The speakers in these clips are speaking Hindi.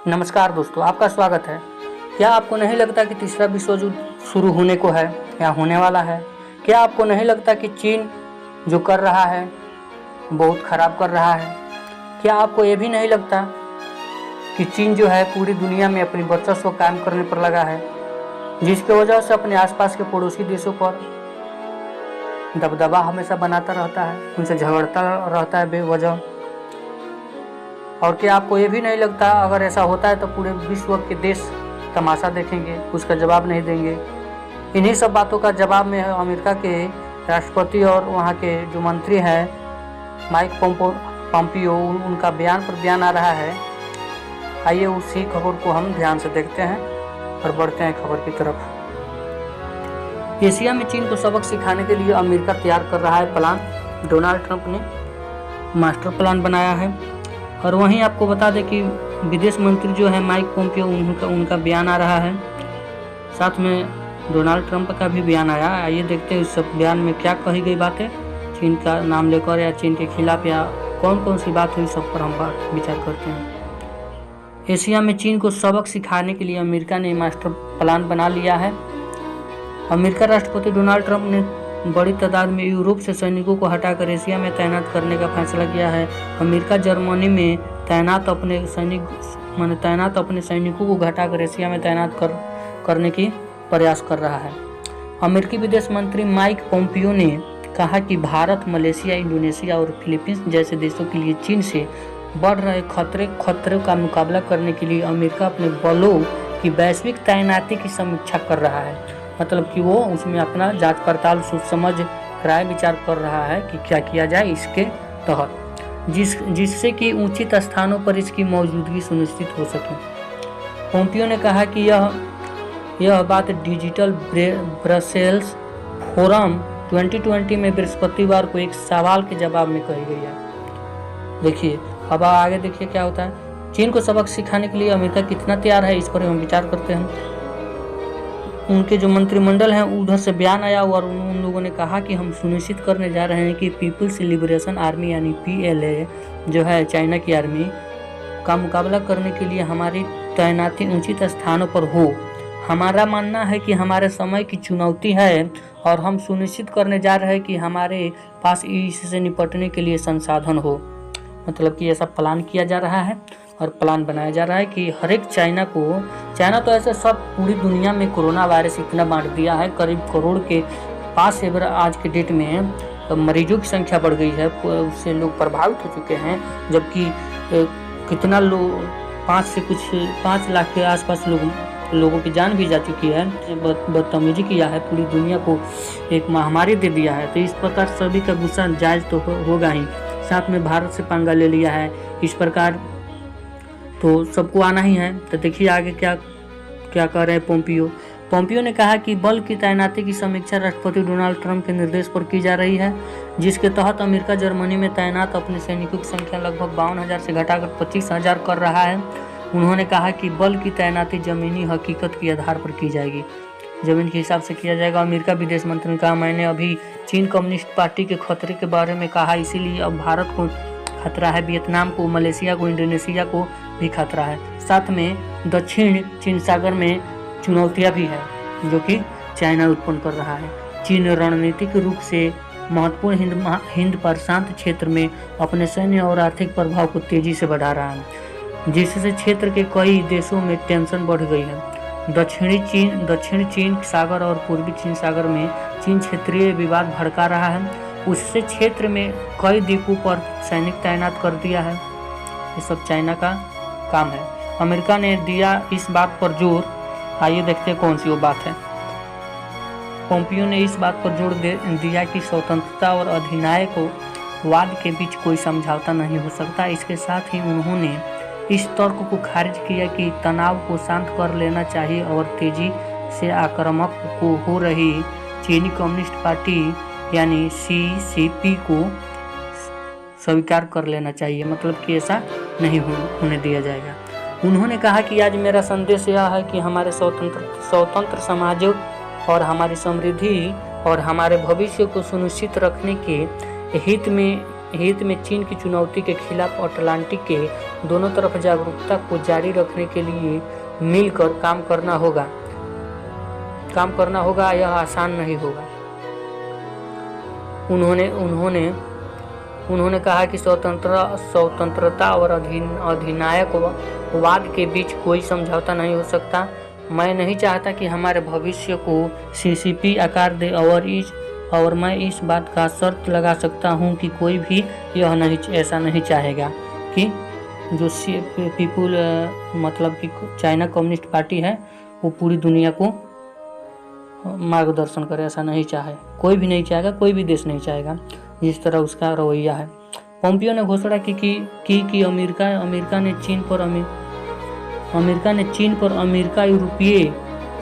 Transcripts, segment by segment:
नमस्कार दोस्तों, आपका स्वागत है। क्या आपको नहीं लगता कि तीसरा विश्व युद्ध शुरू होने को है या होने वाला है? क्या आपको नहीं लगता कि चीन जो कर रहा है बहुत खराब कर रहा है? क्या आपको ये भी नहीं लगता कि चीन जो है पूरी दुनिया में अपनी वर्चस्व कायम करने पर लगा है, जिसकी वजह से अपने आसपास के पड़ोसी देशों पर दबदबा हमेशा बनाता रहता है, उनसे झगड़ता रहता है बेवजह? और क्या आपको ये भी नहीं लगता अगर ऐसा होता है तो पूरे विश्व के देश तमाशा देखेंगे, उसका जवाब नहीं देंगे? इन्हीं सब बातों का जवाब में अमेरिका के राष्ट्रपति और वहाँ के जो मंत्री हैं माइक पोम्पियो, उनका बयान पर बयान आ रहा है। आइए उसी खबर को हम ध्यान से देखते हैं और बढ़ते हैं खबर की तरफ। एशिया में चीन को सबक सिखाने के लिए अमेरिका तैयार कर रहा है प्लान। डोनाल्ड ट्रंप ने मास्टर प्लान बनाया है। और वहीं आपको बता दें कि विदेश मंत्री जो है माइक पोम्पियो, उनका बयान आ रहा है। साथ में डोनाल्ड ट्रंप का भी बयान आया। आइए देखते हैं उस सब बयान में क्या कही गई बातें, चीन का नाम लेकर या चीन के खिलाफ, या कौन कौन सी बात हुई, सब पर हम विचार करते हैं। एशिया में चीन को सबक सिखाने के लिए अमेरिका ने मास्टर प्लान बना लिया है। अमेरिका राष्ट्रपति डोनाल्ड ट्रंप ने बड़ी तादाद में यूरोप से सैनिकों को हटाकर एशिया में तैनात करने का फैसला किया है। अमेरिका जर्मनी में तैनात अपने सैनिकों को घटाकर एशिया में तैनात करने की प्रयास कर रहा है। अमेरिकी विदेश मंत्री माइक पोम्पियो ने कहा कि भारत, मलेशिया, इंडोनेशिया और फिलीपींस जैसे देशों के लिए चीन से बढ़ रहे खतरे का मुकाबला करने के लिए अमेरिका अपने बलों की वैश्विक तैनाती की समीक्षा कर रहा है। मतलब कि वो उसमें अपना जांच पड़ताल, सोच समझ, राय विचार कर रहा है कि क्या किया जाए इसके तहत, जिससे कि उचित स्थानों पर इसकी मौजूदगी सुनिश्चित हो सके। पोम्पियो ने कहा कि यह बात डिजिटल ब्रसेल्स फोरम 2020 में बृहस्पतिवार को एक सवाल के जवाब में कही गई है। देखिए, अब आगे देखिए क्या होता है। चीन को सबक सिखाने के लिए अमेरिका कितना तैयार है, इस पर हम विचार करते हैं। उनके जो मंत्रिमंडल हैं उधर से बयान आया और उन लोगों ने कहा कि हम सुनिश्चित करने जा रहे हैं कि पीपल्स लिबरेशन आर्मी यानी PLA जो है चाइना की आर्मी का मुकाबला करने के लिए हमारी तैनाती उचित स्थानों पर हो। हमारा मानना है कि हमारे समय की चुनौती है और हम सुनिश्चित करने जा रहे हैं कि हमारे पास इससे निपटने के लिए संसाधन हो। मतलब कि ऐसा प्लान किया जा रहा है और प्लान बनाया जा रहा है कि हर एक चाइना तो ऐसे सब पूरी दुनिया में कोरोना वायरस इतना बांट दिया है, करीब करोड़ के पास से आज के डेट में मरीजों की संख्या बढ़ गई है, उससे लोग प्रभावित हो चुके हैं। जबकि कितना लोग 5 लाख के आसपास लोगों की जान भी जा चुकी है। बदतमीजी किया है, पूरी दुनिया को एक महामारी दे दिया है। तो इस प्रकार सभी का गुस्सा जायज़ तो होगा ही। साथ में भारत से पंगा ले लिया है, इस प्रकार तो सबको आना ही है। तो देखिए आगे क्या कर रहे हैं पोम्पियो ने कहा कि बल की तैनाती की समीक्षा राष्ट्रपति डोनाल्ड ट्रंप के निर्देश पर की जा रही है, जिसके तहत अमेरिका जर्मनी में तैनात अपने सैनिकों की संख्या लगभग 52,000 से घटाकर 25,000 कर रहा है। उन्होंने कहा कि बल की तैनाती जमीनी हकीकत के आधार पर की जाएगी, जमीन के हिसाब से किया जाएगा। अमेरिका विदेश मंत्री ने कहा, मैंने अभी चीन कम्युनिस्ट पार्टी के खतरे के बारे में कहा, इसीलिए अब भारत को खतरा है, वियतनाम को, मलेशिया को, इंडोनेशिया को भी खतरा है। साथ में दक्षिण चीन सागर में चुनौतियां भी है जो कि चाइना उत्पन्न कर रहा है। चीन रणनीतिक रूप से महत्वपूर्ण हिंद प्रशांत क्षेत्र में अपने सैन्य और आर्थिक प्रभाव को तेजी से बढ़ा रहा है, जिससे क्षेत्र के कई देशों में टेंशन बढ़ गई है। दक्षिण चीन सागर और पूर्वी चीन सागर में चीन क्षेत्रीय विवाद भड़का रहा है, उससे क्षेत्र में कई द्वीपों पर सैनिक तैनात कर दिया है। ये सब चाइना का काम है। अमेरिका ने दिया इस बात पर जोर। आइए देखते हैं कौन सी वो बात है। पोम्पियो ने इस बात पर जोर दिया कि स्वतंत्रता और अधिनायकवाद के बीच कोई समझौता नहीं हो सकता। इसके साथ ही उन्होंने इस तर्क को खारिज किया कि तनाव को शांत कर लेना चाहिए और तेजी से आक्रामक को हो रही चीनी कम्युनिस्ट पार्टी यानी CCP को स्वीकार कर लेना चाहिए। मतलब कि ऐसा नहीं होने दिया जाएगा। उन्होंने कहा कि आज मेरा संदेश यह है कि हमारे स्वतंत्र समाजों और हमारी समृद्धि और हमारे भविष्य को सुनिश्चित रखने के हित में हित में चीन की चुनौती के खिलाफ अटलांटिक के दोनों तरफ जागरूकता को जारी रखने के लिए मिलकर काम करना होगा। यह आसान नहीं होगा। उन्होंने कहा कि स्वतंत्रता और अधिनायकवाद के बीच कोई समझौता नहीं हो सकता। मैं नहीं चाहता कि हमारे भविष्य को सीसीपी आकार दे और मैं इस बात का शर्त लगा सकता हूं कि कोई भी ऐसा नहीं चाहेगा कि जो मतलब कि चाइना कम्युनिस्ट पार्टी है वो पूरी दुनिया को मार्गदर्शन करे। ऐसा नहीं चाहे, कोई भी नहीं चाहेगा, कोई भी देश नहीं चाहेगा जिस तरह उसका रवैया है। पोम्पियो ने घोषणा की कि अमेरिका ने चीन पर अमेरिका यूरोपीय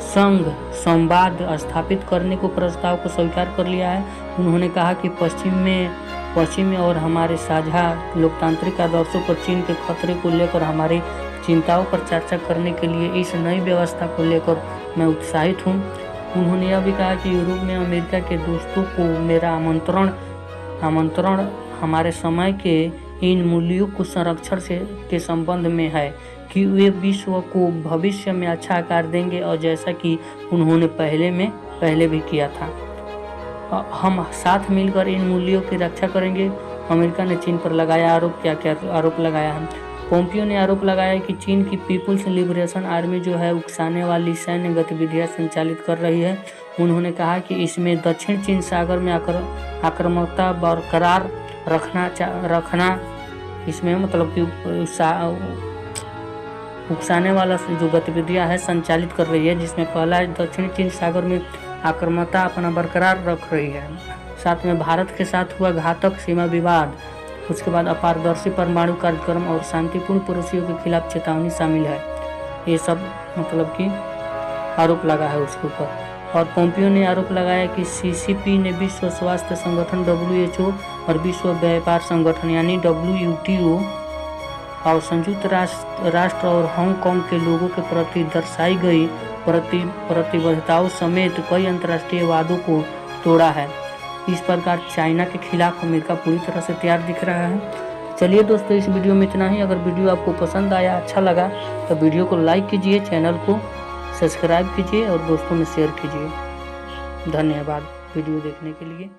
संघ संवाद स्थापित करने को प्रस्ताव को स्वीकार कर लिया है। उन्होंने कहा कि पश्चिम में और हमारे साझा लोकतांत्रिक आदर्शों पर चीन के खतरे को लेकर हमारी चिंताओं पर चर्चा करने के लिए इस नई व्यवस्था को लेकर मैं उत्साहित हूँ। उन्होंने यह भी कहा कि यूरोप में अमेरिका के दोस्तों को मेरा आमंत्रण हमारे समय के इन मूल्यों को संरक्षण के संबंध में है कि वे विश्व को भविष्य में अच्छा आकार देंगे, और जैसा कि उन्होंने पहले भी किया था, हम साथ मिलकर इन मूल्यों की रक्षा करेंगे। अमेरिका ने चीन पर लगाया आरोप। क्या आरोप लगाया है? पोम्पियो ने आरोप लगाया कि चीन की पीपुल्स लिबरेशन आर्मी जो है उकसाने वाली सैन्य गतिविधियां संचालित कर रही है। उन्होंने कहा कि इसमें दक्षिण चीन सागर में आक्रामकता बरकरार रखना इसमें मतलब कि उकसाने वाला जो गतिविधियां है संचालित कर रही है, जिसमें पहला दक्षिण चीन सागर में आक्रामकता अपना बरकरार रख रही है। साथ में भारत के साथ हुआ घातक सीमा विवाद, उसके बाद अपारदर्शी परमाणु कार्यक्रम और शांतिपूर्ण पड़ोसियों के खिलाफ चेतावनी शामिल है। ये सब मतलब कि आरोप लगा है उसके ऊपर। और पोम्पियो ने आरोप लगाया कि सीसीपी ने विश्व स्वास्थ्य संगठन WHO और विश्व व्यापार संगठन यानी WTO और संयुक्त राष्ट्र और हांगकांग के लोगों के प्रति दर्शाई गई प्रतिबद्धताओं समेत कई अंतर्राष्ट्रीय वादों को तोड़ा है। इस प्रकार चाइना के खिलाफ अमेरिका पूरी तरह से तैयार दिख रहा है। चलिए दोस्तों, इस वीडियो में इतना ही। अगर वीडियो आपको पसंद आया, अच्छा लगा तो वीडियो को लाइक कीजिए, चैनल को सब्सक्राइब कीजिए और दोस्तों में शेयर कीजिए। धन्यवाद वीडियो देखने के लिए।